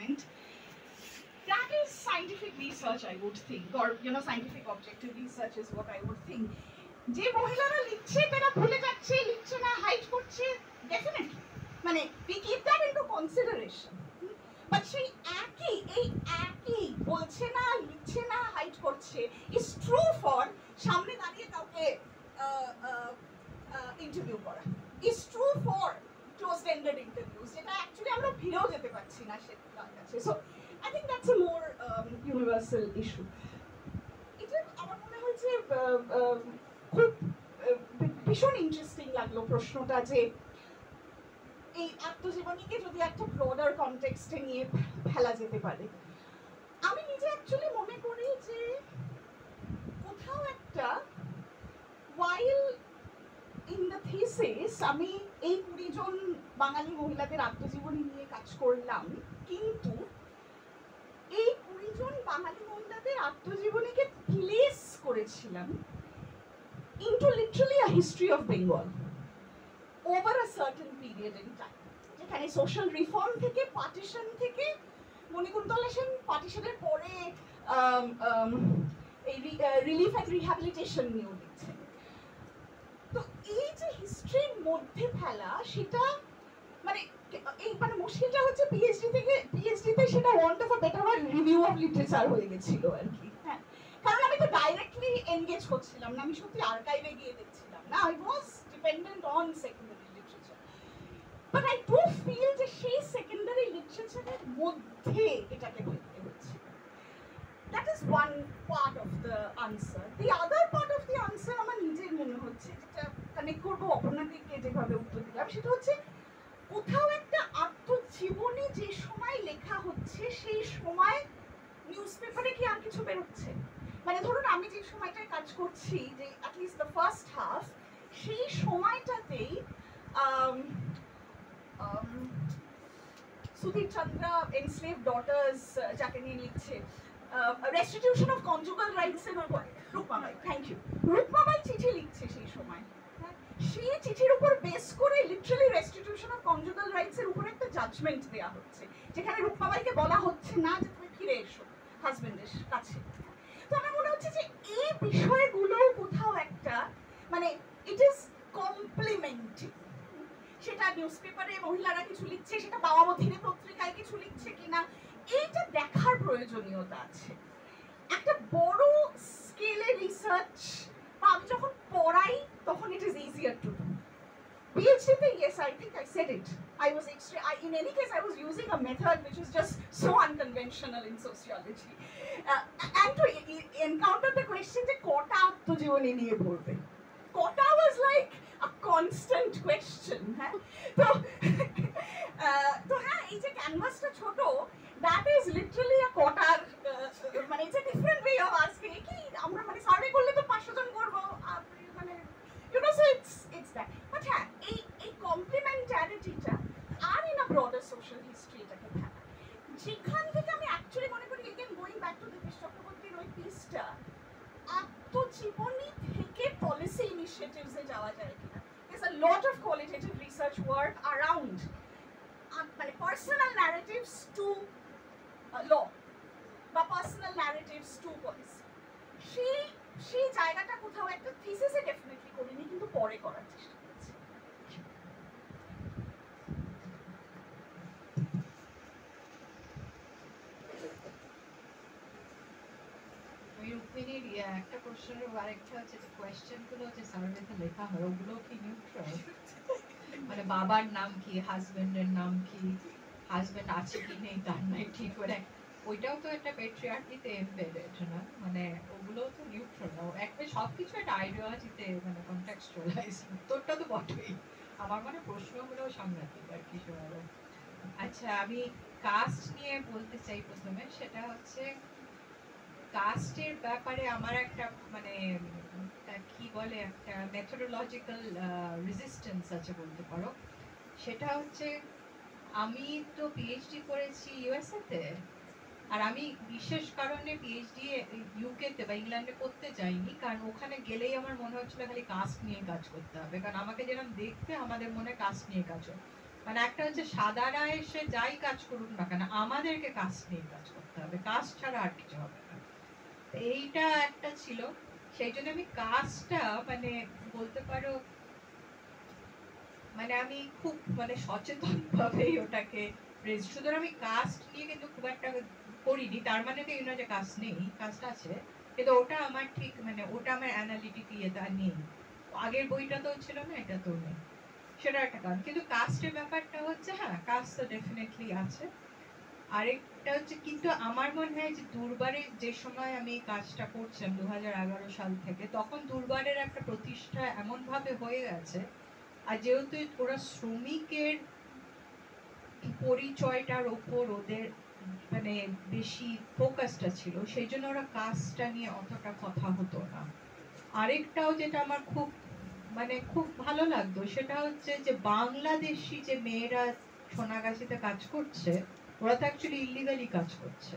comment. That is scientific research, I would think, or scientific objective research is what I would think. যে মহিলারা লিখছে তারা ভুলে যাচ্ছে, লিখছে না, হাইড করছে, ডেফিনেটলি মানে we keep that into consideration. But সেই একই বলছে না, লিখছে না, হাইড করছে is true for সামনে দাঁড়িয়ে কাউকে ইন্টারভিউ করা, is true for closed ended interviews, যেটা অ্যাকচুয়ালি আমরা ভিড়েও যেতে পারছি না সেটার কাছে. So I think that's a more universal issue. এটা আমার মনে হয় যে খুব ভীষণ ইন্টারেস্টিং লাগলো প্রশ্নটা, যে এই আত্মজীবনীকে যদি একটা ব্রডার কনটেক্সটে নিয়ে ফেলা যেতে পারে. আমি নিজে অ্যাকচুয়ালি মনে করি যে কোথাও একটা while in the thesis আমি এই 20 জন বাঙালি মহিলাদের আত্মজীবনী নিয়ে কাজ করলাম, কিন্তু এই 20 জন বাঙালি মহিলাদের আত্মজীবনীকে প্লেস করেছিলাম into literally a history of Bengal over a certain period in time. যেখানে সোশ্যাল রিফর্ম থেকে, পার্টিশন থেকে, মণিকুন্তলা সেন পার্টিশনের পরে এই রিলিফ অ্যান্ড রিহ্যাবিলিটেশন নিয়েও লিখছেন. তো এই যে হিস্ট্রির মধ্যে ফেলা, সেটা মানে এই মানে মুশকিলটা হচ্ছে পিএইচডিতে সেটা want of a better word review of literature হয়ে গেছিল আর কি. হ্যাঁ, কারণ আমি তো ডাইরেক্টলি এনগেজ করছিলাম না, আমি সত্যি আর্কাইভে গিয়ে দেখছিলাম না, I was dependent on secondary literature. But I do feel যে সেই সেকেন্ডারি লিটারেচারের মধ্যে এটাকে দেখতে হচ্ছে. That is one part of the answer. The other part of the answer আমার নিজের মনে হচ্ছে, যেটা কানেক্ট করবো অপর্ণাদিকে যেভাবে উত্তর দিলাম, সেটা হচ্ছে কোথাও একটা আত্মজীবনী যে সময় লেখা হচ্ছে সেই সময় নিউজ পেপারে কি আর কিছু বেরোচ্ছে? মানে ধরুন আমি যে সময়টায় কাজ করছি, যে অ্যাটলিস্ট দ্য ফার্স্ট হাফ, সেই সময়টাতেই সুধীর চন্দ্রা এনস্লেভ ডটার্স যাকে নিয়ে লিখছে, রেস্টিটিউশন অফ কনজুগাল রাইটস এর উপর রূপমাবাই, থ্যাংক ইউ, রূপমাবাই চিঠি লিখছে সেই সময়. সেই চিঠির উপর বেস করে literally restitution of conjugal rights এর উপর একটা জাজমেন্ট দেওয়া হচ্ছে, যেখানে রূপমাবাইকে বলা হচ্ছে না যে তুমি ফিরে এসো হাজবেন্ডের কাছে. তো আমার মনে হচ্ছে যে এই বিষয়গুলো কোথাও একটা মানে ইট ইজ কমপ্লিমেন্টারি. সেটা নিউজ পেপারে মহিলারা কিছু লিখছে, সেটা বাবামধিনী পত্রিকায় কিছু লিখছে কিনা, এইটা দেখার প্রয়োজনীয়তা আছে. একটা বড় স্কেলে রিসার্চ আমি যখন পড়াই তখন it is easier to do. PhD, yes, I think I said it. In any case, I was using a method which was just so unconventional in sociology. And to encounter the question, যে কটা আত্মজীবনী নিয়ে পড়বে, কটা was like a constant question. তো হ্যাঁ, এই যে ক্যানভাসটা ছোট, that is literally a কটার মানে it's a different way of asking. কি আমরা মানে সার্ভে করলে তো 500 জন করবো, মানে so it's that. But হ্যাঁ, এই কমপ্লিমেন্টারিটিটা আর in a broader social history এটাকে ফেলা, যেখান থেকে আমি অ্যাকচুয়ালি মনে করি again going back to Dipesh চক্রবর্তীর ওই পিসটা, আত্মজীবনী থেকে পলিসি ইনিশিয়েটিভসে যাওয়া যায় কিনা. There's a lot of qualitative research work around মানে পার্সোনাল ন্যারেটিভস টু ল বা পার্সোনাল ন্যারেটিভস টু পলিসি. সেই জায়গাটা কোথাও একটা থিসিসে ডেফিনেটলি করিনি, কিন্তু পরে করার চেষ্টা করেছি. রুক্মিণীর একটা প্রশ্নের আরেকটা হচ্ছে যে কোয়েশ্চেনগুলো যে সার্ভেতে লেখা হয় ওগুলো কি নিউট্রাল? মানে বাবার নাম কি, হাজবেন্ডের নাম কি, হাজবেন্ড আছে কি নেই তার নাই ঠিক করে, ওইটাও তো একটা পেট্রিয়ার্কিতে এমবেডেড না, মানে ওগুলো তো নিউট্রাল না, একটা সবকিছু একটা আইডিওলজিতে মানে কনটেক্সচুয়ালাইজ. উত্তরটা তো বটেই, আমার মানে প্রশ্নগুলো সাংঘাতিক আর কি সবাই. আচ্ছা, আমি কাস্ট নিয়ে বলতে চাই প্রথমে, সেটা হচ্ছে কাস্টের ব্যাপারে আমার একটা মানে কি বলে একটা মেথোডোলজিক্যাল রেজিস্ট্যান্স আছে বলতে পারো. সেটা হচ্ছে আমি তো পিএইচডি করেছি ইউএসএতে, আর আমি বিশেষ কারণে পিএইচডি ইউকেতে বা ইংল্যান্ডে করতে যাইনি, কারণ ওখানে গেলেই আমার মনে হচ্ছিল খালি কাস্ট নিয়ে কাজ করতে হবে, কারণ আমাকে যেরকম দেখতে আমাদের মনে কাস্ট নিয়ে কাজ হয়. মানে একটা হচ্ছে সাদারা এসে যাই কাজ করুক না কেন আমাদেরকে কাস্ট নিয়ে কাজ করতে হবে, কাস্ট ছাড়া আর কিছু হবে না। এইটা একটা ছিল, সেই জন্য আমি কাজটা মানে বলতে পারো মানে আমি খুব মানে সচেতন ভাবে ওটাকে সুতরাং আমি কাস্ট নিয়ে কিন্তু খুব একটা করিনি, তার মানে তো এই নয় যে কাস্ট নেই, কাস্ট আছে, কিন্তু ওটা আমার ঠিক মানে ওটা আমার অ্যানালিটিক ইয়েটা নেই, আগের বইটা তো ছিল না, এটা তো নেই, সেটা একটা কারণ। কিন্তু কাস্টের ব্যাপারটা হচ্ছে হ্যাঁ কাস্ট তো ডেফিনেটলি আছে। আরেকটা হচ্ছে কিন্তু আমার মনে হয় যে দুর্বারে যে সময় আমি কাজটা করছিলাম 2011 সাল থেকে, তখন দুর্বারের একটা প্রতিষ্ঠা এমন ভাবে হয়ে গেছে, আর যেহেতু ওরা শ্রমিকের পরিচয়টার ওপর ওদের মানে বেশি ফোকাসটা ছিল, সেই জন্য ওরা কাজটা নিয়ে অতটা কথা হতো না। আরেকটাও যেটা আমার খুব মানে খুব ভালো লাগতো সেটা হচ্ছে যে বাংলাদেশি যে মেয়েরা সোনাগাছিতে কাজ করছে, ওরা তো অ্যাকচুয়ালি ইলিগালি কাজ করছে,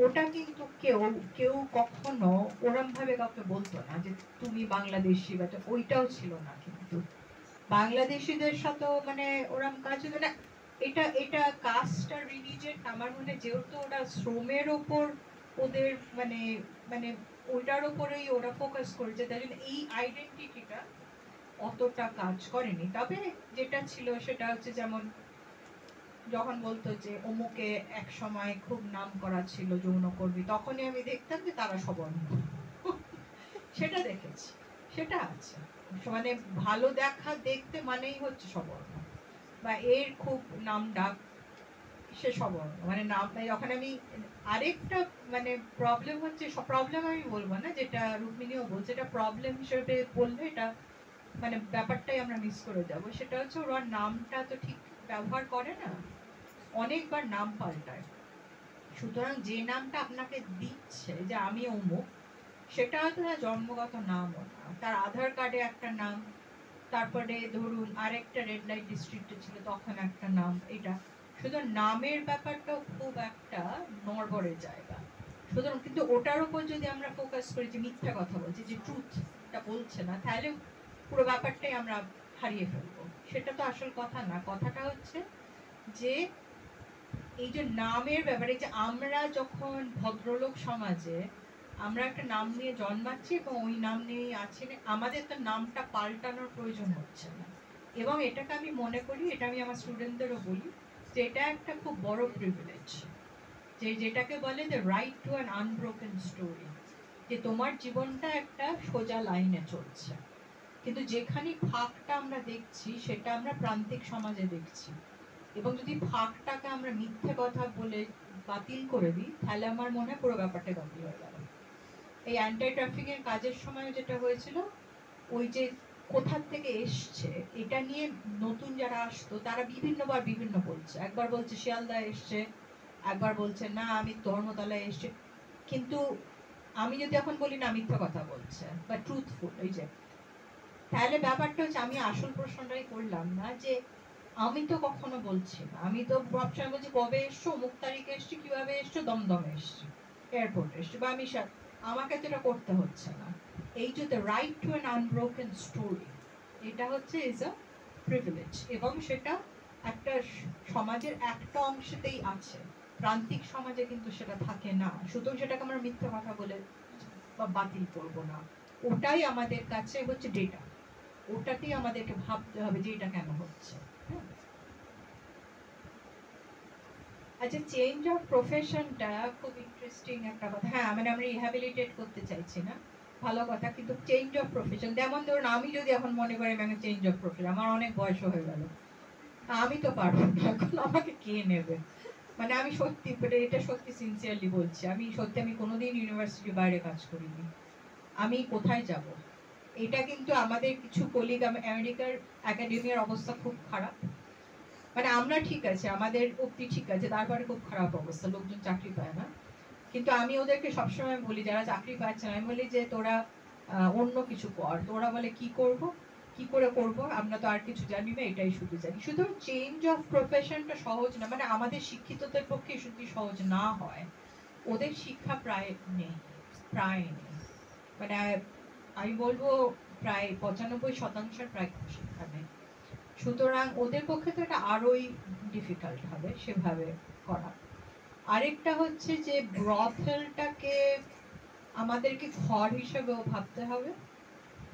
ওটা কিন্তু কেউ কেউ কখনো ওরম ভাবে কাউকে বলতো না যে তুমি বাংলাদেশি, বা ওইটাও ছিল না। কিন্তু বাংলাদেশিদের সাথে মানে ওরম কাজ হতো না। এটা এটা কাস্ট আর রিলিজিয়ন আমার মনে যেহেতু ওরা শ্রমের ওপর ওদের মানে মানে ওইটার ওপরেই ওরা ফোকাস করেছে, তাই জন্য এই আইডেন্টিটিটা অতটা কাজ করেনি। তবে যেটা ছিল সেটা হচ্ছে যেমন যখন বলতো যে অমুকে এক সময় খুব নাম করা ছিল যৌনকর্মী, তখনই আমি দেখতাম যে তারা সবর্ণ, সেটা দেখেছি, সেটা আছে, মানে ভালো দেখা দেখতে মানেই হচ্ছে সবর্ণ, বা এর খুব নাম ডাক সে সবর্ণ, মানে নাম যখন আমি আরেকটা মানে প্রবলেম হচ্ছে, প্রবলেম আমি বলবো না, যেটা রুক্মিণীও বলছে এটা প্রবলেম হিসেবে বললে এটা মানে ব্যাপারটাই আমরা মিস করে যাব, সেটা হচ্ছে ওরা নামটা তো ঠিক ব্যবহার করে না, অনেকবার নাম পাল্টায়। সুতরাং যে নামটা আপনাকে দিচ্ছে যে আমি অমুক, সেটা হয়তো তার জন্মগত নামও না, তার আধার কার্ডে একটা নাম, তারপরে ধরুন আরেকটা রেড লাইট ডিস্ট্রিক্টে ছিল তখন একটা নাম, এটা শুধু নামের ব্যাপারটাও খুব একটা নড়বড়ের জায়গা। সুতরাং কিন্তু ওটার উপর যদি আমরা ফোকাস করি যে মিথ্যা কথা বলছি, যে ট্রুথটা বলছে না, তাহলে পুরো ব্যাপারটাই আমরা হারিয়ে ফেলবো, সেটা তো আসল কথা না। কথাটা হচ্ছে যে এই যে নামের ব্যাপারে, যে আমরা যখন ভদ্রলোক সমাজে আমরা একটা নাম নিয়ে জন্মাচ্ছি এবং ওই নাম নিয়েই আছি, আমাদের তো নামটা পাল্টানোর প্রয়োজন হচ্ছে না। এবং এটাকে আমি মনে করি, এটা আমি আমার স্টুডেন্টদেরও বলি, যে এটা একটা খুব বড় প্রিভিলেজ, যে যেটাকে বলে যে right to an unbroken story, যে তোমার জীবনটা একটা সোজা লাইনে চলছে, কিন্তু যেখানে ফাঁকটা আমরা দেখছি সেটা আমরা প্রান্তিক সমাজে দেখছি, এবং যদি ফাঁকটাকে আমরা মিথ্যে কথা বলে বাতিল করে দিই, তাহলে আমার মনে হয় পুরো ব্যাপারটা বাতিল হয়ে গেল। এই অ্যান্টি ট্রাফিকিং কাজের সময় যেটা হয়েছিল, ওই যে কোথার থেকে এসছে এটা নিয়ে নতুন যারা আসতো তারা বিভিন্নবার বিভিন্ন বলছে, একবার বলছে শিয়ালদা এসছে, একবার বলছে না আমি ধর্মতলায় এসছে, কিন্তু আমি যদি এখন বলি না মিথ্যা কথা বলছে বা ট্রুথফুল, এই যে তাহলে ব্যাপারটা হচ্ছে আমি আসল প্রশ্নটাই করলাম না, যে আমি তো কখনো বলছি না, আমি তো সবসময় বলছি কবে এসছো, অমুক তারিখে এসছি, কিভাবে এসছো, দমদমে এসছি, এয়ারপোর্টে এসছি, বা আমি আমাকে তো এটা করতে হচ্ছে না। এই যে the right to an unbroken story, এটা হচ্ছে ইজ আ প্রিভিলেজ, এবং সেটা একটা সমাজের একটা অংশেতেই আছে, প্রান্তিক সমাজে কিন্তু সেটা থাকে না। সুতরাং সেটাকে আমরা মিথ্যা কথা বলে বা বাতিল করবো না, ওটাই আমাদের কাছে হচ্ছে ডেটা, ওটাতেই আমাদেরকে ভাবতে হবে যে এটা কেন হচ্ছে। আচ্ছা, চেঞ্জ অফ প্রফেশনটা খুব ইন্টারেস্টিং একটা কথা। হ্যাঁ, মানে আমরা রিহ্যাবিলিটেট করতে চাইছি না, ভালো কথা, কিন্তু চেঞ্জ অফ প্রফেশন, যেমন ধরুন আমি যদি এখন মনে করি আমি চেঞ্জ অফ প্রফেশন, আমার অনেক বয়স হয়ে গেল, আমি তো পারবো না, এখন আমাকে কে নেবে, মানে আমি সত্যি এটা সত্যি সিনসিয়ারলি বলছি, আমি সত্যি আমি কোনোদিন ইউনিভার্সিটির বাইরে কাজ করিনি, আমি কোথায় যাব? এটা কিন্তু আমাদের কিছু কলিগ, আমেরিকার একাডেমিয়ার অবস্থা খুব খারাপ, মানে আমরা ঠিক আছে, আমাদের অব্দি ঠিক আছে, তারপরে খুব খারাপ অবস্থা, লোকজন চাকরি পায় না। কিন্তু আমি ওদেরকে সবসময় বলি যারা চাকরি পাচ্ছে না, আমি বলি যে তোরা অন্য কিছু কর, তোরা বলে কি করব, কি করে করব, আমরা তো আর কিছু জানি না, এটাই শুধু জানি। শুধু চেঞ্জ অফ প্রফেশনটা সহজ না, মানে আমাদের শিক্ষিতদের পক্ষে শুধু সহজ না হয়, ওদের শিক্ষা প্রায় নেই, প্রায় নেই, মানে আমি বলবো প্রায় 95% প্রায় শিক্ষা নেই। সুতরাং ওদের পক্ষে তো এটা আরোই ডিফিকাল্ট হবে সেভাবে করা। আরেকটা হচ্ছে যে ব্রথেলটাকে আমাদেরকে ঘর হিসেবেও ভাবতে হবে।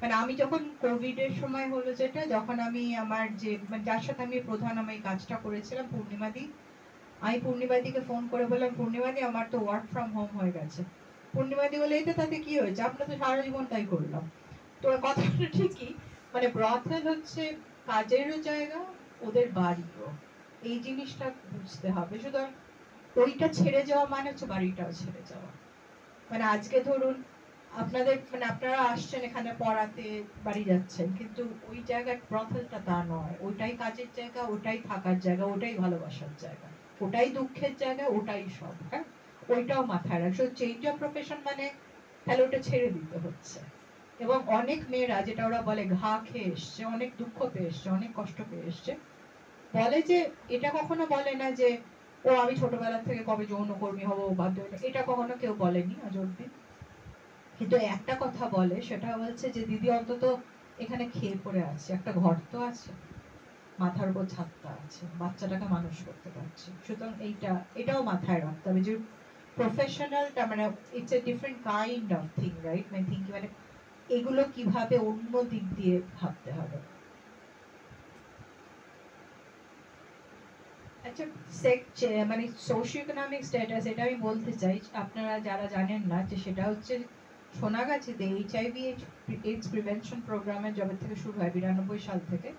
মানে আমি যখন কোভিডের সময় হলো যেটা, যখন আমি আমার যে মানে যার সাথে আমি প্রধান আমি এই কাজটা করেছিলাম পূর্ণিমাদি, আমি পূর্ণিমাদিকে ফোন করে বললাম পূর্ণিমাদি আমার তো ওয়ার্ক ফ্রম হোম হয়ে গেছে। পূর্ণিমাদি বলে এই তো তাতে কি হয়েছে, আমরা তো সারা জীবন তাই করলাম। তো কথাটা ঠিকই, মানে ব্রথেল হচ্ছে কাজেরও জায়গা, ওদের বাড়িও, এই জিনিসটা বুঝতে হবে। সুতরাং ওইটা ছেড়ে যাওয়া মানে হচ্ছে বাড়িটাও ছেড়ে যাওয়া। মানে আজকে ধরুন আপনাদের মানে আপনারা আসছেন এখানে পড়াতে, বাড়ি যাচ্ছেন, কিন্তু ওই জায়গার ব্রথেলটা তা নয়। ওটাই কাজের জায়গা, ওটাই থাকার জায়গা, ওটাই ভালোবাসার জায়গা, ওটাই দুঃখের জায়গা, ওটাই সব। হ্যাঁ, ওইটাও মাথায় রাখছো। চেঞ্জ অফ প্রফেশন মানে তাহলে ওটা ছেড়ে দিতে হচ্ছে। এবং অনেক মেয়েরা, যেটা ওরা বলে ঘা খেয়ে এসছে, অনেক দুঃখ পেয়ে এসছে, অনেক কষ্ট পেয়ে এসছে, বলে যে এটা কখনো বলে না যে ও আমি ছোটবেলা থেকে কবে যৌনকর্মী হবো বাধ্য হয়ে, এটা কখনো কেউ বলেনি আজ অব্দি। কিন্তু একটা কথা বলে, সেটা বলছে যে দিদি অন্তত এখানে খেয়ে পড়ে আছে, একটা ঘর তো আছে, মাথার উপর ছাদটা আছে, বাচ্চাটাকে মানুষ করতে পারছে। সুতরাং এটাও মাথায় রাখতে হবে যে প্রফেশনালটা মানে it's a different kind of thing, right? মানে থিঙ্ক মানে এগুলো কিভাবে অন্য দিক দিয়ে ভাবতে হবে। আচ্ছা, মানে সোশিও ইকোনমিক স্ট্যাটাস, এটা আমি বলতে চাই আপনারা যারা জানেন না, যে সেটা হচ্ছে সোনাগাছিতে এইচআইভি এইডস প্রিভেনশন প্রোগ্রামের যবে থেকে শুরু হয় 92 সাল থেকে,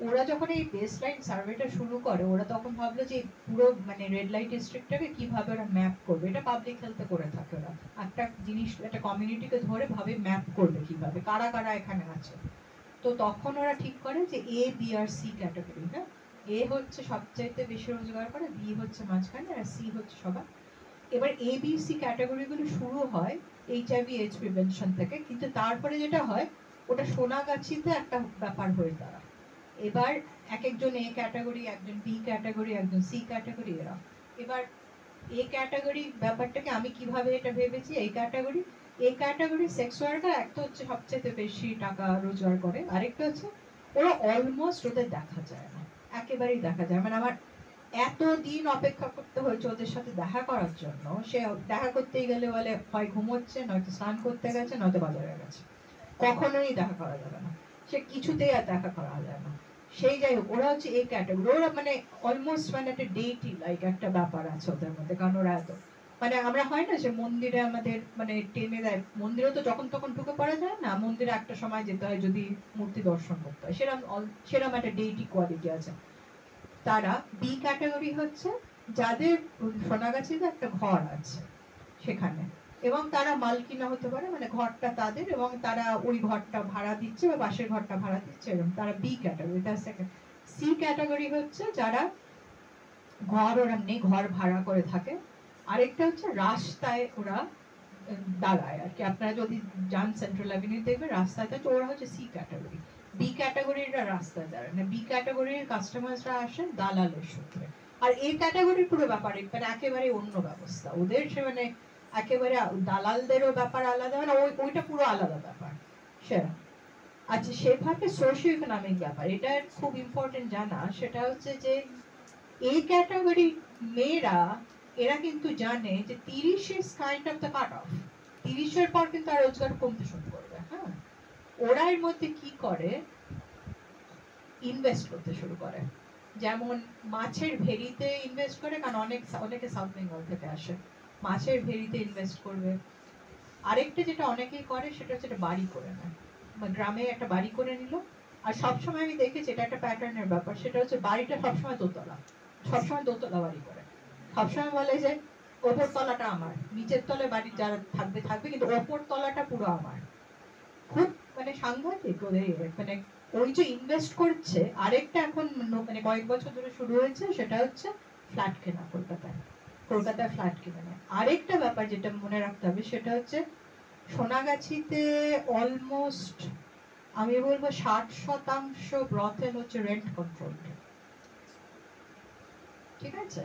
ওরা যখন এই বেসলাইন সার্ভেটা শুরু করে, ওরা তখন ভাবলো যে পুরো মানে রেড লাইট ডিস্ট্রিক্টটাকে কিভাবে ওরা ম্যাপ করবে। এটা পাবলিক হেলথে করে থাকে ওরা, একটা জিনিস একটা কমিউনিটিকে ধরে ভাবে ম্যাপ করবে কিভাবে কারা কারা এখানে আছে। তো তখন ওরা ঠিক করে যে A B R C category, হ্যাঁ, এ হচ্ছে সবচাইতে বেশি রোজগার করে, বি হচ্ছে মাঝখানে, আর সি হচ্ছে সবার। এবার এ বি সি ক্যাটাগরিগুলো শুরু হয় এইচআইভি এইডস প্রিভেনশন থেকে, কিন্তু তারপরে যেটা হয় ওটা সোনাগাছিতে একটা ব্যাপার হয়ে দাঁড়ায়। এবার এক একজন এ ক্যাটাগরি, একজন বি ক্যাটাগরি, একজন সি ক্যাটাগরি, এরা এবার এ ক্যাটাগরি ব্যাপারটাকে আমি কিভাবে এটা ভেবেছি, এই ক্যাটাগরি সেক্স ওয়ার্কার একটা হচ্ছে সবচেয়ে বেশি টাকা রোজগার করে, আরেকটা হচ্ছে ওরা অলমোস্ট ওদের দেখা যায় না, একেবারেই দেখা যায়। মানে আমার এতদিন অপেক্ষা করতে হয়েছে ওদের সাথে দেখা করার জন্য। সে দেখা করতেই গেলে বলে হয় ঘুমোচ্ছে, নয়তো স্নান করতে গেছে, নয়তো বাজারে গেছে, কখনোই দেখা করা যাবে না, সে কিছুতেই আর দেখা করা যায় না। সেই যাই হোক, ওরা হচ্ছে এই ক্যাটাগরি, ওরা মানে অলমোস্ট মানে একটা ডেটি লাইক একটা ব্যাপার আছে ওদের মধ্যে। কারণ ওরা এত মানে আমরা হয় না যে মন্দিরে আমাদের মানে টেনে দেয়, মন্দিরে তো যখন তখন ঢুকে পড়া যায় না, মন্দিরে একটা সময় যেতে হয় যদি মূর্তি দর্শন করতে হয়, সেরকম একটা ডেটি কোয়ালিটি আছে। তারা বি ক্যাটাগরি হচ্ছে যাদের সোনাগাছিতে একটা ঘর আছে সেখানে, এবং তারা মালকিনা হতে পারে, মানে ঘরটা তাদের, এবং তারা ওই ঘরটা ভাড়া দিচ্ছে বা পাশের ঘরটা ভাড়া দিচ্ছে, এরকম তারা বি ক্যাটাগরি। তার সেকেন্ড সি ক্যাটাগরি হচ্ছে যারা ঘর ওরা নেই, ঘর ভাড়া করে থাকে। আরেকটা হচ্ছে রাস্তায় ওরা দাঁড়ায় আর কি, আপনারা যদি যান সেন্ট্রাল অ্যাভিনিউ দেখবেন রাস্তায়, তো ওরা হচ্ছে সি ক্যাটাগরি। বি ক্যাটাগরিরা রাস্তায় দাঁড়ায় না, বি ক্যাটাগরির কাস্টমারসরা আসেন দালালের সূত্রে। আর এই ক্যাটাগরির পুরো ব্যাপার মানে একেবারে অন্য ব্যবস্থা ওদের, সে মানে একেবারে দালালদেরও ব্যাপার আলাদা, মানে ওইটা পুরো আলাদা ব্যাপার সেটা। আচ্ছা, সেভাবে সোশিও ইকোনমিক ব্যাপার, এটা খুব ইম্পর্টেন্ট জানা। সেটা হচ্ছে যে এই ক্যাটাগরি মেয়েরা, এরা কিন্তু জানে যে 30 is kind of the cut off, 30-এর পর কিন্তু আর রোজগার কমতে শুরু করবে। হ্যাঁ, ওরা এর মধ্যে কি করে, ইনভেস্ট করতে শুরু করে। যেমন মাছের ভেড়িতে ইনভেস্ট করে, কারণ অনেকে সাউথ বেঙ্গল থেকে আসে, মাছের ভেড়িতে ইনভেস্ট করবে। আরেকটা যেটা অনেকেই করে সেটা হচ্ছে বাড়ি করে নেয়, গ্রামে একটা বাড়ি করে নিল। আর সবসময় আমি দেখেছি এটা একটা প্যাটার্নের ব্যাপার, সেটা হচ্ছে বাড়িটা সবসময় দোতলা, সবসময় দোতলা বাড়ি করে। সবসময় বলে যে ওপর তলাটা আমার, নিচের তলায় বাড়ি যারা থাকবে থাকবে, কিন্তু ওপর তলাটা পুরো আমার। খুব মানে সাংঘাতিক ওদের মানে ওই যে ইনভেস্ট করছে। আরেকটা এখন মানে কয়েক বছর ধরে শুরু হয়েছে, সেটা হচ্ছে ফ্ল্যাট কেনা, কলকাতায় ফ্ল্যাট কিনে নেয়। আরেকটা ব্যাপার যেটা মনে রাখতে হবে সেটা হচ্ছে সোনাগাছিতে অলমোস্ট আমি বলবো 60% ব্রথেল হচ্ছে রেন্ট কন্ট্রোল। ঠিক আছে,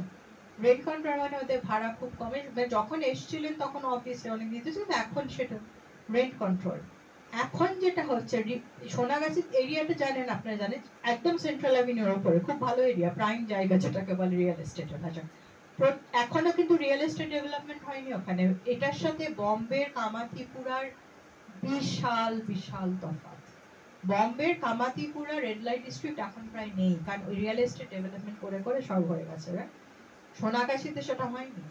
রেন্ট কন্ট্রোল মানে ওদের ভাড়া খুব কমে, যখন এসেছিলেন তখন অবভিয়াসলি অনেক দিতেছে, এখন সেটা রেন্ট কন্ট্রোল। এখন যেটা হচ্ছে সোনাগাছি এরিয়াটা জানেন, আপনারা জানেন একদম সেন্ট্রাল অ্যাভিনিউর উপরে খুব ভালো এরিয়া, প্রাইম জায়গা যেটাকে বলে রিয়েল এস্টেটের ভাষা। এখনো কিন্তু রিয়েল এস্টেট ডেভেলপমেন্ট হয়নি ওখানে। এটার সাথে বম্বের কামাতিপুরার বিশাল বিশাল তফাৎ। বম্বের কামাতিপুরা রেড লাইট ডিস্ট্রিক্ট এখন প্রায় নেই, কারণ ওই রিয়েল এস্টেট ডেভেলপমেন্ট করে করে সব হয়ে গেছে। সোনাগাছিতে সেটা হয়নি।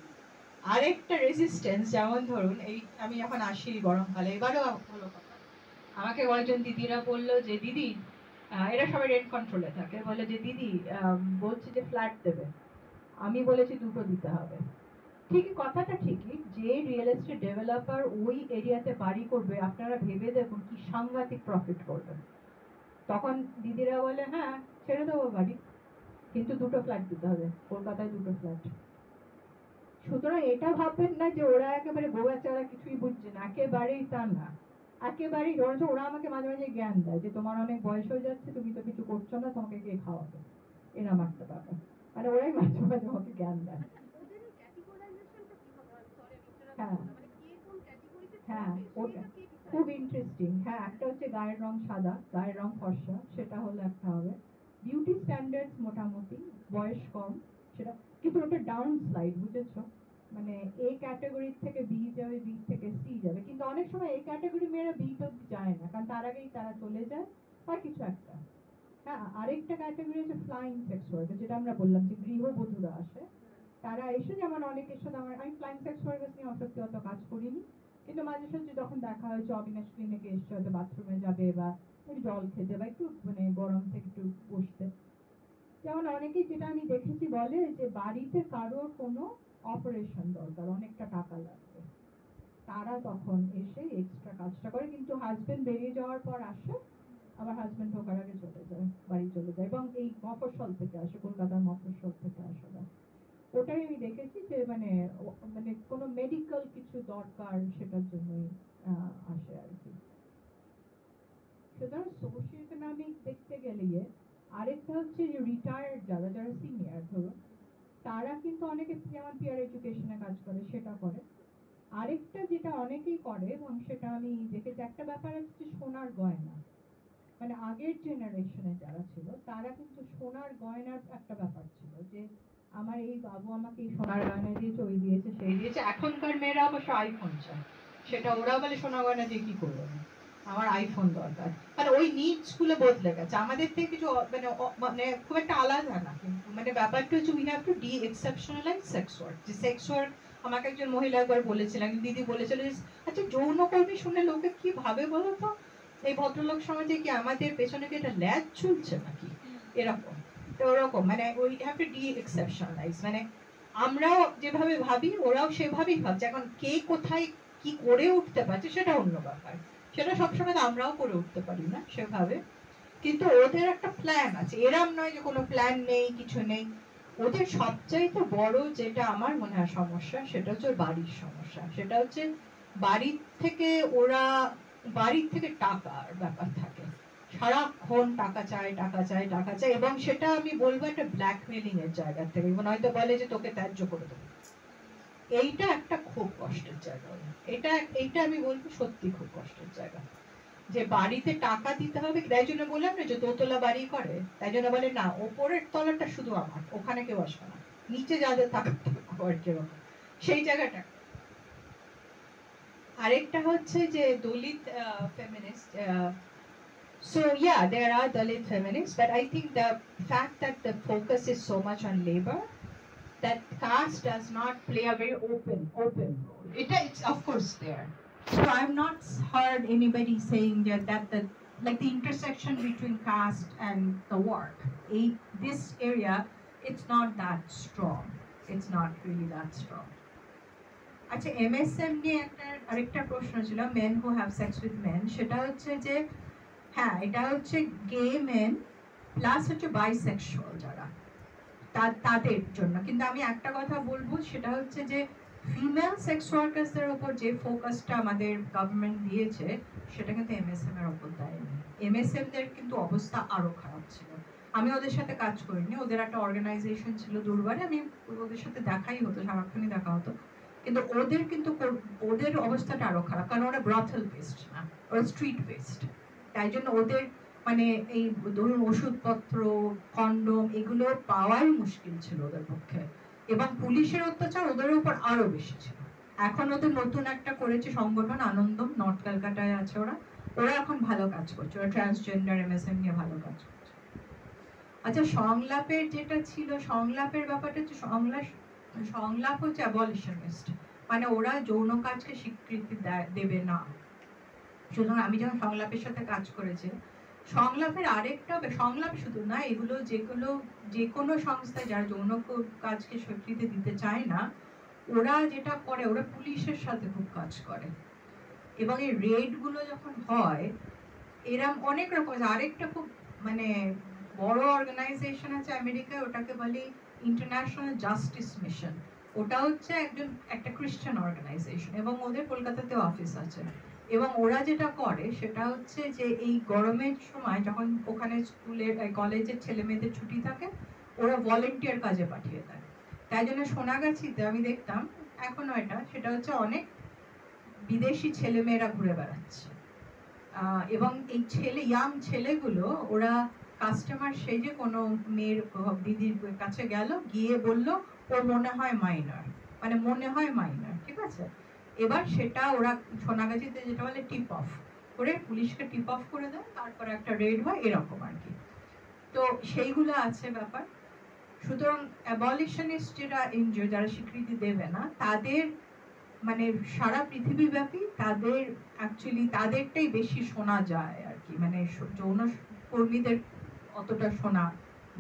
আরেকটা রেজিস্ট্যান্স, যেমন ধরুন এই আমি যখন আসি গরমকালে, এবারও হলো কথা, আমাকে কয়েকজন দিদিরা বললো যে দিদি, এরা সবাই রেন্ট কন্ট্রোলে থাকে, বলে যে দিদি বলছি যে ফ্ল্যাট দেবে। আমি বলেছি দুটো দিতে হবে। ঠিকই, কথাটা ঠিকই, যে রিয়েল এস্টেট ডেভেলপার ওই এরিয়াতে বাড়ি করবে, আপনারা ভেবে দেখুন কি সাংঘাতিক প্রফিট করবেন। তখন দিদিরা বলে হ্যাঁ ছেড়ে দেবো বাড়ি, কিন্তু দুটো ফ্ল্যাট দিতে হবে, কলকাতায় দুটো ফ্ল্যাট। সুতরাং এটা ভাববেন না যে ওরা একেবারে গোয়াচারা কিছুই বুঝছে না, একেবারেই তা না। একেবারেই ওরা আমাকে মাঝে মাঝে জ্ঞান দেয় যে তোমার অনেক বয়স হয়ে যাচ্ছে, তুমি তো কিছু করছো না, তোমাকে কে খাওয়াবে, এরম একটা ব্যাপার। মানে ওরাই মাঝে মাঝে আমাকে জ্ঞান দেয়। হ্যাঁ হ্যাঁ, ওটা খুব ইন্টারেস্টিং। হ্যাঁ, একটা হচ্ছে গায়ের রং সাদা, গায়ের রং ফর্সা, সেটা হলে একটা হবে। বিউটি স্ট্যান্ডার্ডস মোটামুটি, বয়স কম, সেটা কিন্তু ওটা ডাউন স্লাইড, বুঝেছো? মানে এ ক্যাটাগরি থেকে বি যাবে, বি থেকে সি যাবে, কিন্তু অনেক সময় এ ক্যাটাগরি মেয়েরা বি তো যায় না, কারণ তার আগেই তারা চলে যায় বা কিছু একটা। হ্যাঁ, আরেকটা ক্যাটাগরি হচ্ছে ফ্লাইং সেক্স ওয়ার্কার, যেটা আমরা বললাম যে গৃহবধূরা আসে, তারা এসে, যেমন অনেকের সাথে আমি ফ্লাইং সেক্স ওয়ার্কার নিয়ে অসত্যি অত কাজ করিনি, কিন্তু মাঝে সাঝে যখন দেখা হয় অবিনাশ ক্লিনিকে এসছে, হয়তো বাথরুমে যাবে বা একটু জল খেতে বা একটু মানে গরম থেকে একটু বসতে। যেমন অনেকেই, যেটা আমি দেখেছি, বলে যে বাড়িতে কারোর কোনো অপারেশন দরকার, অনেকটা টাকা লাগবে, তারা তখন এসে এক্সট্রা কাজটা করে, কিন্তু হাজবেন্ড বেরিয়ে যাওয়ার পর আসে, আমার হাজবেন্ড ঢোকার আগে চলে যায়, বাড়ি চলে যায়, এবং এই মফস্বল থেকে আসে, কলকাতার মফস্বল থেকে আসে। ওটাই আমি দেখেছি যে মানে মানে কোনো মেডিকেল কিছু দরকার, সেটার জন্যই আসে আর কি। সুতরাং সোশিও ইকোনমিক দেখতে গেলে আরেকটা হচ্ছে যে রিটায়ার্ড যারা যারা সিনিয়র ধরুন, তারা কিন্তু অনেকে যেমন পিয়ার এডুকেশনে কাজ করে, সেটা করে। আরেকটা যেটা অনেকেই করে, এবং সেটা আমি দেখেছি, একটা ব্যাপার হচ্ছে সোনার গয়না। মানে আগের জেনারেশনে যারা ছিল, তারা কিন্তু সোনার গয়নার একটা ব্যাপার ছিল, যে আমার এই বাবু আমাকে এই সোনার গয়না দিয়েছে, ওই দিয়েছে, সেই দিয়েছে। এখনকার মেয়েরা অবশ্য আইফোন চায়, সেটা ওরা বলে সোনার গয়না দিয়ে কি করবো, আমার আইফোন দরকার। মানে ওই নিডস গুলো বদলে গেছে, আমাদের থেকে কিছু মানে মানে খুব একটা আলাদা না, কিন্তু মানে ব্যাপারটা হচ্ছে we have to de exceptionalise sex work. যে সেক্স ওয়ার্ক, আমাকে একজন মহিলা একবার বলেছিলেন, দিদি বলেছিল, আচ্ছা যৌনকর্মী শুনে লোকে কি ভাবে বলো তো, এই ভদ্রলোক সমাজে কি আমাদের পেছনে কি এটা ল্যাজ ঝুলছে নাকি, এরকম। তো ওরকম মানে উই হ্যাভ টু ডি এক্সেপশনালাইজ, মানে আমরাও যেভাবে ভাবি ওরাও সেভাবেই ভাবছে। এখন কে কোথায় কি করে উঠতে পারছে সেটা অন্য ব্যাপার, সেটা সবসময় আমরাও করে উঠতে পারি না সেভাবে, কিন্তু ওদের একটা প্ল্যান আছে, এরম নয় যে কোনো প্ল্যান নেই, কিছু নেই। ওদের সবচাইতে বড় যেটা আমার মনে হয় সমস্যা, সেটা হচ্ছে বাড়ির সমস্যা। সেটা হচ্ছে বাড়ির থেকে বাড়ির থেকে টাকার ব্যাপার থাকে, সারাক্ষণ টাকা চাই টাকা চাই টাকা চাই, এবং সেটা আমি বলবো একটা ব্ল্যাকমেলিং এর জায়গা থেকে, মানে হয়তো বলে যে তোকে ত্যায্য করে দেবো। এইটা একটা খুব কষ্টের জায়গা, এইটা আমি বলবো সত্যি খুব কষ্টের জায়গা, যে বাড়িতে টাকা দিতে হবে। তাই জন্য বললাম না যে দোতলা বাড়ি করে, তাই জন্য বলে না ওপরের তলাটা শুধু আমার, ওখানে কেউ আসবে না, নিচে যাদের টাকা সেই জায়গাটা। আরেকটা হচ্ছে যে দলিত feminist, so yeah, there are Dalit feminists, but I think the fact that the focus is so much on labor, that caste does not play a very open role. It's of course there. So I've not heard anybody saying that the like the intersection between caste and the work, this area, it's not that strong. It's not really that strong. আচ্ছা, MSM নিয়ে আরেকটা প্রশ্ন ছিল, men who have sex with men, সেটা হচ্ছে যে হ্যাঁ, এটা হচ্ছে গে মেন প্লাস হচ্ছে বাইসেক্সুয়াল যারা, তাদের জন্য। কিন্তু আমি একটা কথা বলবো, সেটা হচ্ছে যে ফিমেল সেক্স ওয়ার্কার্সদের উপর যে ফোকাসটা আমাদের গভর্নমেন্ট দিয়েছে, সেটা কিন্তু MSM এর উপর দেয়নি। MSM দের কিন্তু অবস্থা আরো খারাপ ছিল। আমি ওদের সাথে কাজ করিনি, ওদের একটা অর্গানাইজেশন ছিল দুর্বারে, আমি ওদের সাথে দেখাই হতো, সারাক্ষণই দেখা হতো, কিন্তু ওদের অবস্থাটা আরো খারাপ, কারণ ওরা ব্রথেল বেসড না, ওরা স্ট্রিট বেসড, তাই জন্য ওদের মানে এই ধরুন ওষুধপত্র, কন্ডম এগুলো পাওয়াই মুশকিল ছিল ওদের পক্ষে, এবং পুলিশের অত্যাচার ওদের উপর আরো বেশি ছিল। এখন ওদের নতুন একটা করেছে সংগঠন আনন্দম, নর্থ ক্যালকাটায় আছে ওরা, ওরা এখন ভালো কাজ করছে, ওরা ট্রান্সজেন্ডার এমএসএম নিয়ে ভালো কাজ করছে। আচ্ছা, সংলাপের যেটা ছিল, সংলাপের ব্যাপারটা হচ্ছে সংলাপ হচ্ছে অ্যাবলিশনিস্ট, মানে ওরা যৌন কাজকে স্বীকৃতি দেবে না। সুতরাং আমি যখন সংলাপের সাথে কাজ করেছি, সংলাপের আরেকটা, সংলাপ শুধু না, এগুলো যে কোনো সংস্থায় যারা যৌন কাজকে স্বীকৃতি দিতে চায় না, ওরা যেটা করে, ওরা পুলিশের সাথে খুব কাজ করে, এবং এই রেড গুলো যখন হয় এরম অনেক রকম। আরেকটা খুব মানে বড় অর্গানাইজেশন আছে আমেরিকায়, ওটাকে বলে ইন্টারন্যাশনাল জাস্টিস মিশন। ওটা হচ্ছে একটা খ্রিস্টান অর্গানাইজেশন, এবং ওদের কলকাতাতে অফিস আছে। এবং ওরা যেটা করে সেটা হচ্ছে যে এই গরমের সময় যখন ওখানে স্কুলের কলেজের ছেলে মেয়েদের ছুটি থাকে, ওরা ভলেন্টিয়ার কাজে পাঠিয়ে দেয়। তাই জন্য সোনাগাছিতে আমি দেখতাম এখনো সেটা হচ্ছে অনেক বিদেশি ছেলে মেয়েরা ঘুরে বেড়াচ্ছে, এবং এই ইয়াং ছেলেগুলো ওরা কাস্টমার সেজে কোনো মেয়ের দিদির কাছে গেল, গিয়ে বলল ওর মনে হয় মাইনর, মানে মনে হয় মাইনর, ঠিক আছে। এবার সেটা ওরা সোনাগাছিতে যেটা বলে টিপ অফ করে, পুলিশকে টিপ অফ করে দেয়, তারপর একটা রেড হয়, এরকম আর কি। তো সেইগুলো আছে ব্যাপার। সুতরাং অ্যাবলিশনিস্ট যারা স্বীকৃতি দেবে না, তাদের মানে সারা পৃথিবীব্যাপী তাদের অ্যাকচুয়ালি তাদেরটাই বেশি শোনা যায় আর কি, মানে যৌন কর্মীদের অতটা শোনা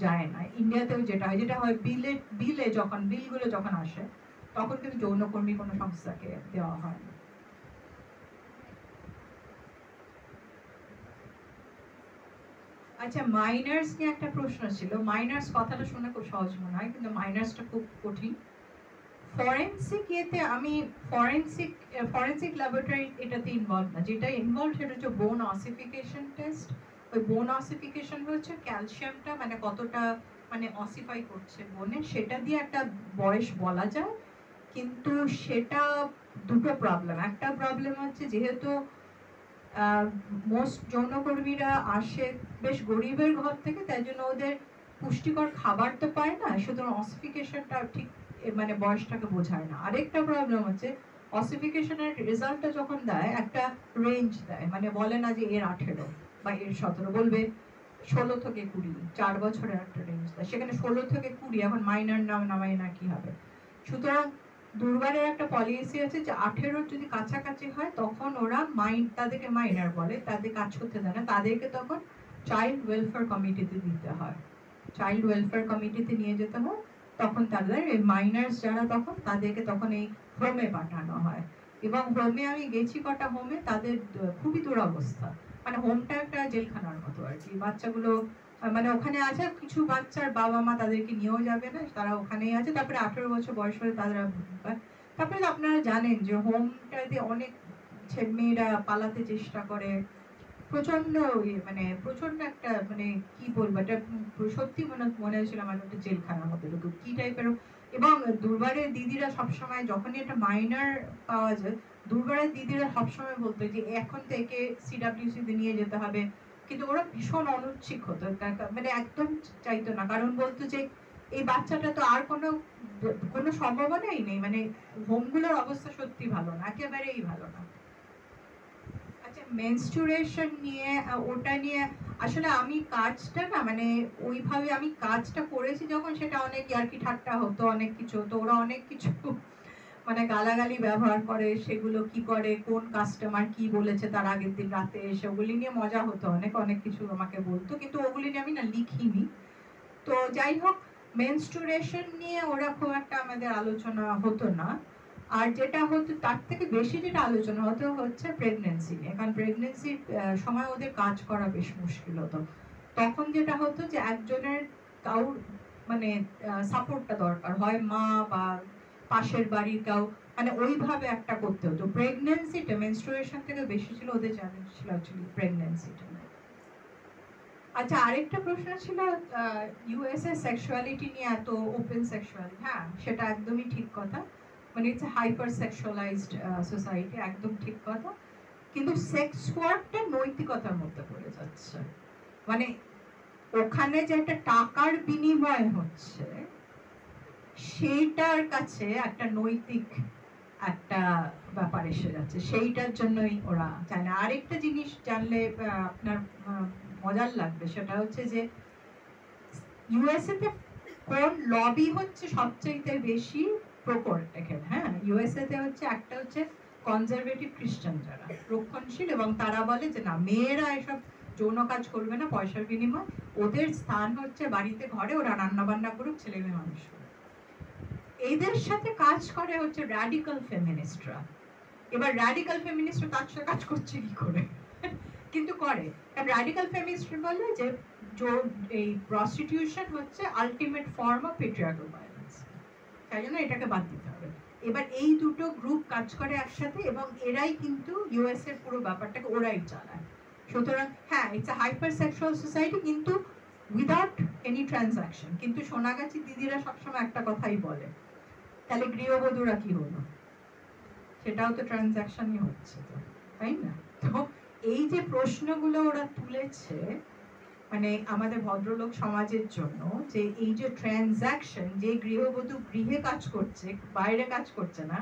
যায় না। ইন্ডিয়াতেও যেটা হয় বিলগুলো যখন আসে তখন কিন্তু যৌনকর্মী কোনো সংস্থাকে দেওয়া হয় না। আচ্ছা, মাইনার্স নিয়ে একটা প্রশ্ন ছিল। মাইনার্স কথাটা শুনে খুব সহজ মনে হয়, কিন্তু মাইনার্সটা খুব কঠিন। ফরেন্সিক আমি ফরেন্সিক ল্যাবরেটরি এটাতে ইনভলভ না। যেটা ইনভলভ সেটা হচ্ছে বোন অসিফিকেশন টেস্ট। ওই বোন অসিফিকেশন হচ্ছে ক্যালসিয়ামটা মানে কতটা মানে অসিফাই করছে বোনে, সেটা দিয়ে একটা বয়স বলা যায়। কিন্তু সেটা দুটো প্রবলেম। একটা প্রবলেম হচ্ছে যেহেতু মোস্ট যৌনকর্মীরা আসে বেশ গরিবের ঘর থেকে, তাই জন্য ওদের পুষ্টিকর খাবার তো পায় না, সুতরাং অসিফিকেশনটা ঠিক মানে বয়সটাকে বোঝায় না। আরেকটা প্রবলেম হচ্ছে অসিফিকেশনের রেজাল্টটা যখন দেয় একটা রেঞ্জ দেয়, মানে বলে না যে এর 18 বা এর 17, বলবে 16 থেকে 20, 4 বছরের একটা রেঞ্জ দেয়, সেখানে 16 থেকে 20 এখন মাইনর নামাই না কি হবে। সুতরাং দুর্গারের একটা পলিসি আছে যে 18 যদি কাছাকাছি হয় তখন ওরা তাদেরকে মাইনর বলে, তাদের কাজ করতে দেয় না, তাদেরকে তখন চাইল্ড ওয়েলফেয়ার কমিটিতে দিতে হয়, চাইল্ড ওয়েলফেয়ার কমিটিতে নিয়ে যেতে হয়। তখন তাদের এই মাইনার্স যারা তখন তাদেরকে তখন এই হোমে পাঠানো হয়। এবং হোমে আমি গেছি কটা হোমে, তাদের খুবই দুরবস্থা, মানে হোমটা একটা জেলখানার মতো আর কি। বাচ্চাগুলো মানে ওখানে আছে, কিছু বাচ্চার বাবা মা তাদেরকে নিয়েও যাবে না, তারা ওখানেই আছে। তারপরে 18 বছর বয়স হলে তারা, তারপরে আপনারা জানেন যে হোমটাতে অনেক মেয়েরা পালাতে চেষ্টা করে, প্রচন্ড মানে প্রচন্ড একটা মানে কি বলবো, এটা সত্যি মনে হয়েছিল আমার একটা জেলখানার মতো কি টাইপের। এবং দুর্বারের দিদিরা সবসময় যখনই একটা মাইনার পাওয়া যায়, দুর্বারের দিদিরা সবসময় বলতো যে এখন থেকে সিডাব্লিউসি তে নিয়ে যেতে হবে, কিন্তু ওরা ভীষণ অনুচ্ছিক হতো, মানে একদম চাইতো না, কারণ বলতো যে এই বাচ্চাটা তো আর কোনো সম্ভাবনাই নেই, মানে হোমগুলোর অবস্থা সত্যি ভালো না, একেবারেই ভালো না। মেনস্ট্রুয়েশন নিয়ে ওটা নিয়ে আসলে আমি কাজটা না মানে ওইভাবে আমি কাজটা করেছি যখন, সেটা অনেক ইয়ার্কি ঠাট্টা হতো, অনেক কিছু হতো, ওরা অনেক কিছু মানে গালাগালি ব্যবহার করে, সেগুলো কি করে, কোন কাস্টমার কি বলেছে তার আগের দিন রাতে এসে, ওগুলি নিয়ে মজা হতো, অনেক কিছু আমাকে বলতো, কিন্তু ওগুলি নিয়ে আমি না লিখিনি। তো যাই হোক, মেনস্ট্রুয়েশন নিয়ে ওরা খুব একটা আমাদের আলোচনা হতো না। আর যেটা হতো তার থেকে বেশি যেটা আলোচনা হতো হচ্ছে প্রেগনেন্সি নিয়ে, কারণ প্রেগনেন্সির সময় ওদের কাজ করা বেশ মুশকিল হতো। তখন যেটা হতো যে একজনের কাউর মানে সাপোর্টটা দরকার হয়, মা বা পাশের বাড়ির কাউ, মানে ওইভাবে একটা করতে হতো। প্রেগনেন্সিটা মেনস্ট্রুয়েশন থেকে বেশি ছিল ওদের চ্যালেঞ্জ ছিল অ্যাকচুয়ালি প্রেগনেন্সিটা। আচ্ছা, আরেকটা প্রশ্ন ছিল ইউএসএ সেক্সুয়ালিটি নিয়ে এত ওপেন সেক্সুয়ালিটি। হ্যাঁ, সেটা একদমই ঠিক কথা, মানে ইটস হাইপার সেক্সুয়ালাইজড সোসাইটি, একদম ঠিক কথা। কিন্তু সেক্স ওয়ার্কটা নৈতিকতার মধ্যে পড়ে যাচ্ছে। মানে ওখানে যে একটা টাকার বিনিময় হচ্ছে সেইটার কাছে একটা নৈতিক একটা ব্যাপার এসে যাচ্ছে, সেইটার জন্যই ওরা চায় না। আরেকটা জিনিস জানলে আপনার মজার লাগবে, সেটা হচ্ছে যে ইউএসএ তে কোন লবি হচ্ছে সবচেয়ে বেশি প্রকট এখানে। হ্যাঁ, ইউএসএ তে হচ্ছে একটা হচ্ছে কনজারভেটিভ খ্রিস্টান, যারা রক্ষণশীল, এবং তারা বলে যে না, মেয়েরা এসব যৌন কাজ করবে না পয়সার বিনিময়, ওদের স্থান হচ্ছে বাড়িতে ঘরে, ওরা রান্না বান্না করুক, ছেলে মেয়ে মানুষ করুক। এদের সাথে কাজ করে হচ্ছে র্যাডিক্যাল ফেমিনিস্টরা। এবার র্যাডিক্যাল ফেমিনিস্টরা তার সাথে কাজ করছে কি করে, কিন্তু করে। র্যাডিক্যাল ফেমিনিস্ট বলে যে এই প্রস্টিটিউশন হচ্ছে ultimate form of patriarchal violence, তাই জন্য এটাকে বাদ দিতে হবে। এবার এই দুটো গ্রুপ কাজ করে একসাথে, এবং এরাই কিন্তু ইউএস এর পুরো ব্যাপারটাকে ওরাই চালায়। সুতরাং হ্যাঁ, it's a hyper sexual society, কিন্তু উইদাউট এনি ট্রানজাকশন। কিন্তু সোনাগাছি দিদিরা সবসময় একটা কথাই বলে, তাহলে গৃহবধূরা কি হলো, সেটাও তো ট্রানজাকশনই হচ্ছে, তো তাই না? তো এই যে প্রশ্নগুলো ওরা তুলেছে মানে আমাদের ভদ্রলোক সমাজের জন্য, যে এই যে ট্রানজাকশন, যে গৃহবধূ গৃহে কাজ করছে, বাইরে কাজ করছে না,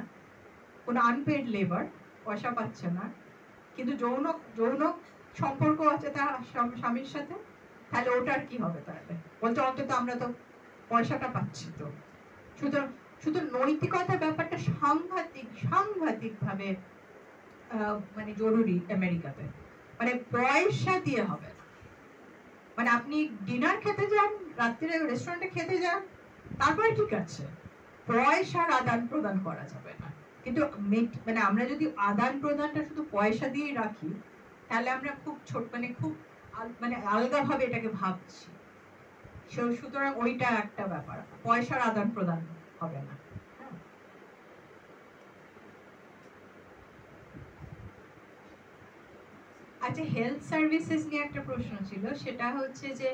কোনো আনপেড লেবার, পয়সা পাচ্ছে না, কিন্তু যৌন যৌন সম্পর্ক আছে তার স্বামীর সাথে, তাহলে ওটার কি হবে? তাহলে বলছে অন্তত আমরা তো পয়সাটা পাচ্ছি। তো সুতরাং শুধু নৈতিকতার ব্যাপারটা সাংঘাতিক ভাবে মানে জরুরি আমেরিকাতে। মানে পয়সা দিয়ে হবে না। মানে আপনি ডিনার খেতে যান, রাত্রে রেস্টুরেন্টে খেতে যান, তারপরে ঠিক আছে, পয়সার আদান প্রদান করা যাবে না। কিন্তু মানে আমরা যদি আদান প্রদানটা শুধু পয়সা দিয়েই রাখি, তাহলে আমরা খুব ছোট মানে আলগাভাবে এটাকে ভাবছি। সুতরাং ওইটা একটা ব্যাপার, পয়সার আদান প্রদান হবে না। আচ্ছা, হেলথ সার্ভিসেস নিয়ে একটা প্রশ্ন ছিল, সেটা হচ্ছে যে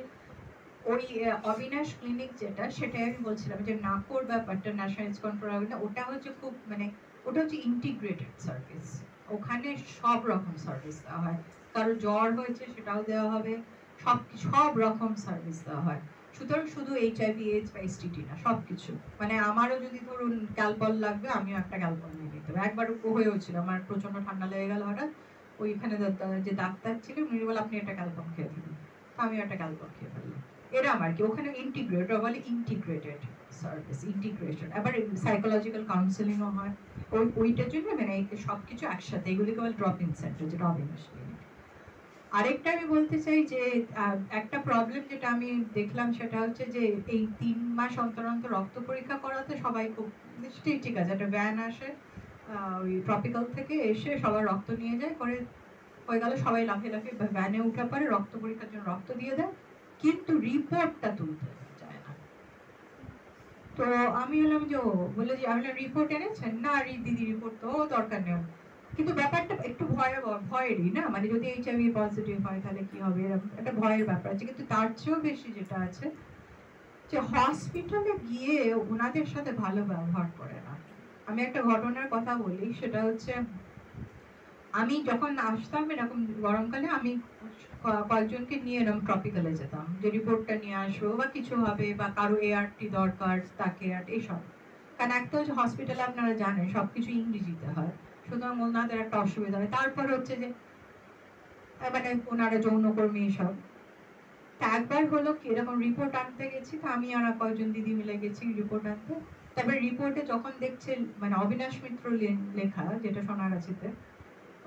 ওই অবিনাশ ক্লিনিক যেটা, সেটাই আমি বলছিলাম যে নাকোর ব্যাপারটা, ন্যাশনাল কন্ট্রোল, ওটা হচ্ছে খুব মানে ওটা হচ্ছে ইন্টিগ্রেটেড সার্ভিস। ওখানে সব রকম সার্ভিস দেওয়া হয়, কারো জ্বর হয়েছে সেটাও দেওয়া হবে, সব রকম সার্ভিস দেওয়া হয়। সুতরাং শুধু HIV AIDS বা STD না, সবকিছু। মানে আমারও যদি ধরুন ক্যালপল লাগবে, আমিও একটা ক্যালপল নিয়ে নিতে হবে। একবার হয়েছিল আমার, প্রচন্ড ঠান্ডা লেগে গেল হঠাৎ, ওইখানে যে ডাক্তার ছিলেন উনি বলে আপনি একটা ক্যালপল খেয়ে দিন, আমি একটা ক্যালপল খেয়ে ফেললাম। এরকম আর কি। ওখানে বলে ইন্টিগ্রেটেড সার্ভিস, ইন্টিগ্রেশন। আবার সাইকোলজিক্যাল কাউন্সেলিংও হয় ওইটার জন্য, মানে সবকিছু একসাথে। এগুলিকে বলে ড্রপ ইন সেন্টার, যেটা অবিনাশ ক্লিনিক। আরেকটা আমি বলতে চাই যে একটা প্রবলেম যেটা আমি দেখলাম, সেটা হচ্ছে যে এই 3 মাস অন্তর অন্তর রক্ত পরীক্ষা করাতে সবাই খুব ঠিক আছে, একটা ভ্যান আসে ওই ট্রপিক্যাল থেকে এসে সবার রক্ত নিয়ে যায়, করে হয়ে গেল, সবাই লাফিয়ে লাফিয়ে ভ্যানে উঠে পরে রক্ত পরীক্ষার জন্য রক্ত দিয়ে দেয়, কিন্তু রিপোর্টটা তুলতে চায় না। তো আমি বললাম যে ও বলে যে আমি রিপোর্ট এনেছেন? না দিদি রিপোর্ট তো দরকার নেই। কিন্তু ব্যাপারটা একটু ভয়েরই না, মানে যদি HIV পজিটিভ হয় তাহলে কি হবে, এরকম একটা ভয়ের ব্যাপার আছে। কিন্তু তার চেয়েও বেশি যেটা আছে, যে হসপিটালে গিয়ে ওনাদের সাথে ভালো ব্যবহার করে না। আমি একটা ঘটনার কথা বলি, সেটা হচ্ছে আমি যখন আসতাম এরকম গরমকালে, আমি কয়েকজনকে নিয়ে এরকম ট্রপিক্যালে যেতাম, যে রিপোর্টটা নিয়ে আসবো বা কিছু হবে, বা কারো ART দরকার, তাকে এইসব। কারণ একটা হচ্ছে হসপিটালে আপনারা জানেন সবকিছু ইংরেজিতে হয়, সুতরাং ওনাদের একটা অসুবিধা হয়। তারপর হচ্ছে যে মানে ওনারা যৌনকর্মী এসব। তা একবার হলো কি, এরকম রিপোর্ট আনতে গেছি, তো আমি আর কয়েকজন দিদি মিলে গেছি রিপোর্ট আনতে। তারপর রিপোর্টে যখন দেখছে মানে অবিনাশ মিত্র লেখা, যেটা সোনাগাছিতে,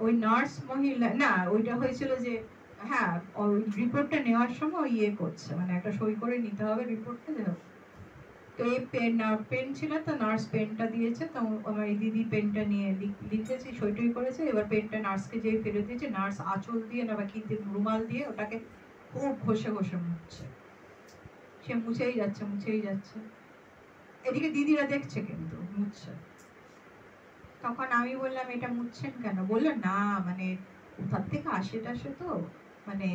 ওই নার্স মহিলা, না ওইটা হয়েছিল যে হ্যাঁ ওই রিপোর্টটা নেওয়ার সময় ইয়ে করছে, মানে একটা সই করে নিতে হবে রিপোর্টটা। তো এই পেন ছিল, তো নার্স পেনটা দিয়েছে, তো আমার এই দিদি পেনটা নিয়ে লিখেছি, সইটই করেছে। এবার পেনটা নার্সকে যেই ফেরত দিয়েছে, নার্স আঁচল দিয়ে না বা কি রুমাল দিয়ে ওটাকে খুব ঘষে ঘষে মুছছে। সে মুছেই যাচ্ছে, এদিকে দিদিরা দেখছে কিন্তু মুছছে। তখন আমি বললাম এটা মুছছেন কেন? বললো না মানে কোথার থেকে আসে তো মানে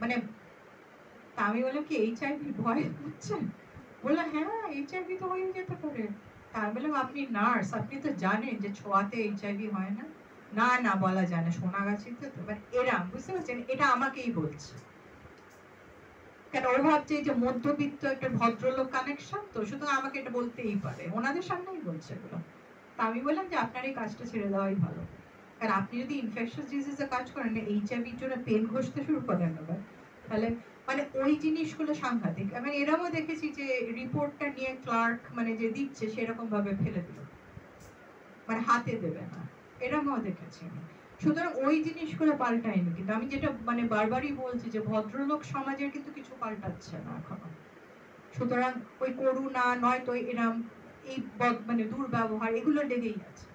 মানে আমি বললাম কি HIV ভয় মুছছেন? বললো হ্যাঁ HIV তো হয়ে যেতে পারে। তা আমি বললাম আপনি নার্স, আপনি তো জানেন যে ছোঁয়াতে HIV হয় না। না না বলা যায় না, সোনাগাছিতে তো, মানে এরা বুঝতে পারছেন, এটা আমাকেই বলছে, কেন ও ভাবছে যে মধ্যবিত্ত একটা ভদ্রলোক কানেকশন, তো সুতরাং আমাকে এটা বলতেই পারে, ওনাদের সামনেই বলছে এগুলো। তা আমি বললাম যে আপনার এই কাজটা ছেড়ে দেওয়াই ভালো, কারণ আপনি যদি ইনফেকশাস ডিজিজে কাজ করেন, এইচআইভির জন্য পেন ঘষতে শুরু করেন আবার, তাহলে মানে ওই জিনিসগুলো সাংঘাতিক। আমি এরকমও দেখেছি যে রিপোর্টটা নিয়ে ক্লার্ক মানে যে দিচ্ছে সেরকম ভাবে ফেলে দিল, মানে হাতে দেবে না, এরকমও দেখেছি আমি। সুতরাং ওই জিনিসগুলো পাল্টায়নি, কিন্তু আমি যেটা মানে বারবারই বলছি যে ভদ্রলোক সমাজের কিন্তু কিছু পাল্টাচ্ছে না এখনো। সুতরাং ওই করুণা নয়তো এরম এই মানে দুর্ব্যবহার এগুলো লেগেই আছে।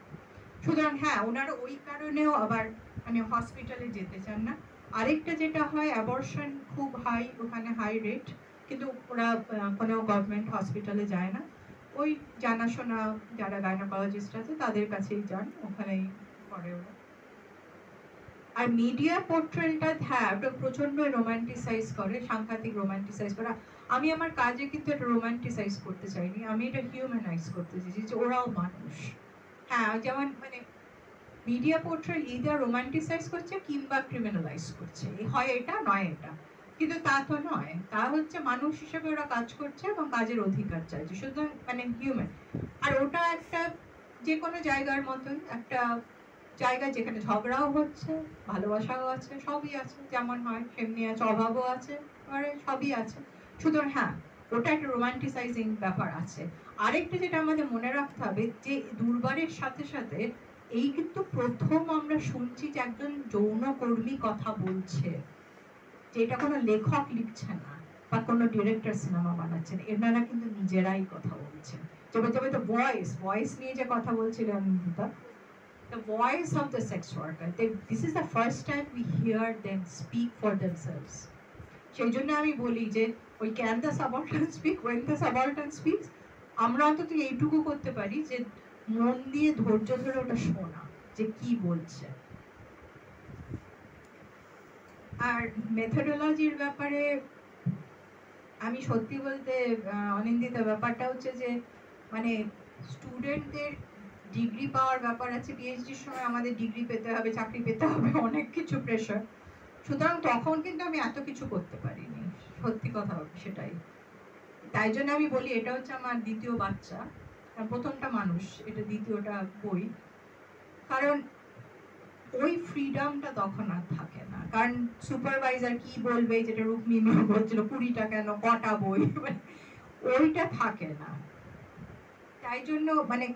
সুতরাং হ্যাঁ, ওনারা ওই কারণেও আবার মানে হসপিটালে যেতে চান না। আরেকটা যেটা হয়, অ্যাবর্শন খুব হাই, ওখানে হাই রেট, কিন্তু ওরা কোনো গভর্নমেন্ট হসপিটালে যায় না, ওই জানাশোনা যারা গাইনোকোলজিস্ট আছে তাদের কাছেই যান, ওখানেই করে ওরা। আর মিডিয়া পোর্ট্রেলটা হ্যাঁ ওটা প্রচন্ড রোমান্টিসাইজ করে, সাংঘাতিক রোমান্টিসাইজ করা। আমি আমার কাজে কিন্তু এটা রোমান্টিসাইজ করতে চাইনি, আমি এটা হিউম্যানাইজ করতে চেয়েছি যে ওরাও মানুষ। হ্যাঁ, যেমন মানে মিডিয়া পোর্ট্রেল ইদার রোমান্টিসাইজ করছে কিংবা ক্রিমিনালাইজ করছে, হয় এটা নয় এটা, কিন্তু তা তো নয়, তা হচ্ছে মানুষ হিসেবে ওরা কাজ করছে এবং কাজের অধিকার চাইছে, সুতরাং মানে হিউম্যান। আর ওটা একটা যে কোনো জায়গার মতন একটা জায়গা যেখানে ঝগড়াও হচ্ছে, ভালোবাসাও আছে, সবই আছে, যেমন হয় সেমনি আছে, অভাবও আছে, আর সবই আছে। সুতরাং হ্যাঁ, ওটা একটা রোমান্টিসাইজিং ব্যাপার আছে। আরেকটা যেটা আমাদের মনে রাখতে হবে যে দুর্বারের সাথে সাথে এই কিন্তু প্রথম আমরা শুনছি যে একজন যৌনকর্মী কথা বলছে, যে এটা কোনো লেখক লিখছে না বা কোনো ডিরেক্টর সিনেমা বানাচ্ছেন, এনারা কিন্তু নিজেরাই কথা বলছেন। যেমন তো ভয়েস নিয়ে যে কথা বলছিলেন, the voice of the sex worker, this is the first time we hear them speak for themselves. সেই জন্য আমি বলি যে ওই can the subaltern speak when the subaltern speaks, আমরা অন্তত এইটুকু করতে পারি যে মন দিয়ে ধৈর্য ধরে ওটা শোনা যে কি বলছে। আর মেথডোলজির ব্যাপারে আমি সত্যি বলতে অনিন্দিতা, ব্যাপারটা হচ্ছে যে মানে স্টুডেন্টদের ডিগ্রি পাওয়ার ব্যাপার আছে, পিএইচডির সময় আমাদের ডিগ্রি পেতে হবে, চাকরি পেতে হবে, অনেক কিছু প্রেশার, সুতরাং তখন কিন্তু আমি এত কিছু করতে পারিনি, সত্যি কথা সেটাই। তাই জন্য আমি বলি এটা হচ্ছে আমার দ্বিতীয় বাচ্চা, প্রথমটা মানুষ, এটা দ্বিতীয়টা বই, কারণ ওই ফ্রিডমটা তখন আর থাকে না, কারণ সুপারভাইজার কি বলবে, যেটা রুক্মিণী বলছিল 20টা কেন কটা বই, ওইটা থাকে না। তাই জন্য মানে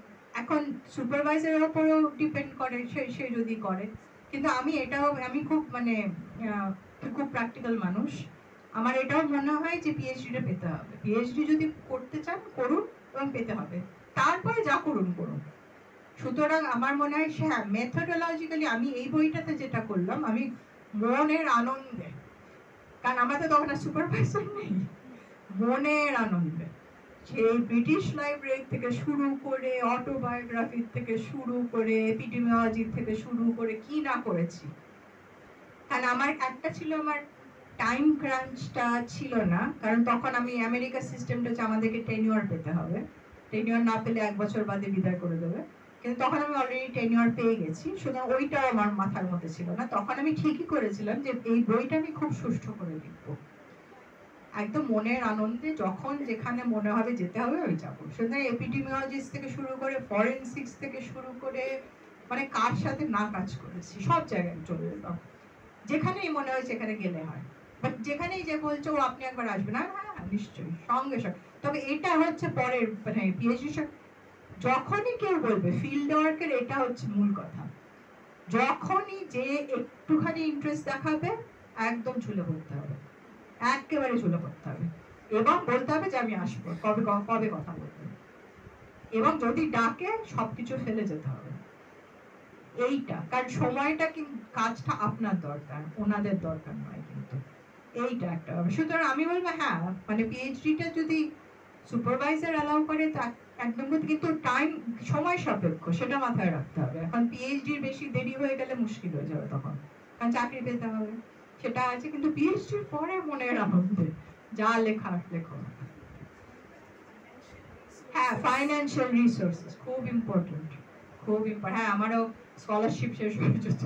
এখন সুপারভাইজারের উপরেও ডিপেন্ড করে, সে যদি করে, কিন্তু আমি খুব মানে খুব প্র্যাকটিক্যাল মানুষ, আমার এটাও মনে হয় যে পিএইচডিটা পেতে হবে, পিএইচডি যদি করতে চান করুন এবং পেতে হবে, তারপরে যা করুন করুন। সুতরাং আমার মনে হয় হ্যাঁ, মেথডোলজিক্যালি আমি এই বইটাতে যেটা করলাম, আমি মনের আনন্দে, কারণ আমাদের তখন আর সুপারভাইজার নেই, মনের আনন্দে সেই ব্রিটিশ লাইব্রেরি থেকে শুরু করে, অটোবায়োগ্রাফি থেকে শুরু করে, এপিডেমিওলজি থেকে শুরু করে কি না করেছি। কারণ আমার একটা ছিল, আমার টাইম ক্রাঞ্চটা ছিল না, কারণ তখন আমি আমেরিকার সিস্টেমটা হচ্ছে আমাদেরকে টেনিওর পেতে হবে, টেনিওর না পেলে 1 বছর বাদে বিদায় করে দেবে, কিন্তু তখন আমি অলরেডি টেনিওর পেয়ে গেছি, সুতরাং ওইটাও আমার মাথার মধ্যে ছিল না। তখন আমি ঠিকই করেছিলাম যে এই বইটা আমি খুব সুষ্ঠু করে লিখবো, একদম মনের আনন্দে, যখন যেখানে মনে হবে যেতে হবে ওই যাবো। সুতরাং এপিডেমিওলজিস্ট থেকে শুরু করে, ফরেনসিক্স থেকে শুরু করে, মানে কার সাথে না কাজ করেছি সব জায়গায় চলে যেতাম, যেখানেই মনে হয় সেখানে গেলে হয়, বাট যেখানেই যে বলছো ও আপনি একবার আসবেন, হ্যাঁ নিশ্চয়ই, সঙ্গে সঙ্গে। তবে এটা হচ্ছে পরের মানে পিএইচডি যখনই কেউ বলবে ফিল্ড ওয়ার্কের, এটা হচ্ছে মূল কথা, যখনই যে একটুখানি ইন্টারেস্ট দেখাবে একদম ঝুলে পড়তে হবে, একেবারে ঝুলে পড়তে হবে, এবং বলতে হবে যে আমি আসবো, কবে কথা বলবো, এবং যদি ডাকে সবকিছু ফেলে যেতে হবে, এইটা। কারণ সময়টা কিন্তু কাজটা আপনার দরকার, ওনাদের দরকার নয়, কিন্তু এইটা একটা। সুতরাং আমি বলবো হ্যাঁ, মানে পিএইচডিটা যদি সুপারভাইজার অ্যালাউ করে তা একদম, কিন্তু টাইম সময় সাপেক্ষ, সেটা মাথায় রাখতে হবে। এখন পিএইচডির বেশি দেরি হয়ে গেলে মুশকিল হয়ে যাবে তখন, কারণ চাকরি পেতে হবে, সেটা আছে, কিন্তু পিএইচডির পরে মনের আনন্দে যা লেখার লেখো। হ্যাঁ, ফাইন্যান্সিয়াল রিসোর্সেস খুব ইম্পর্টেন্ট, খুব হ্যাঁ আমারও স্কলারশিপ শেষ হয়ে যেত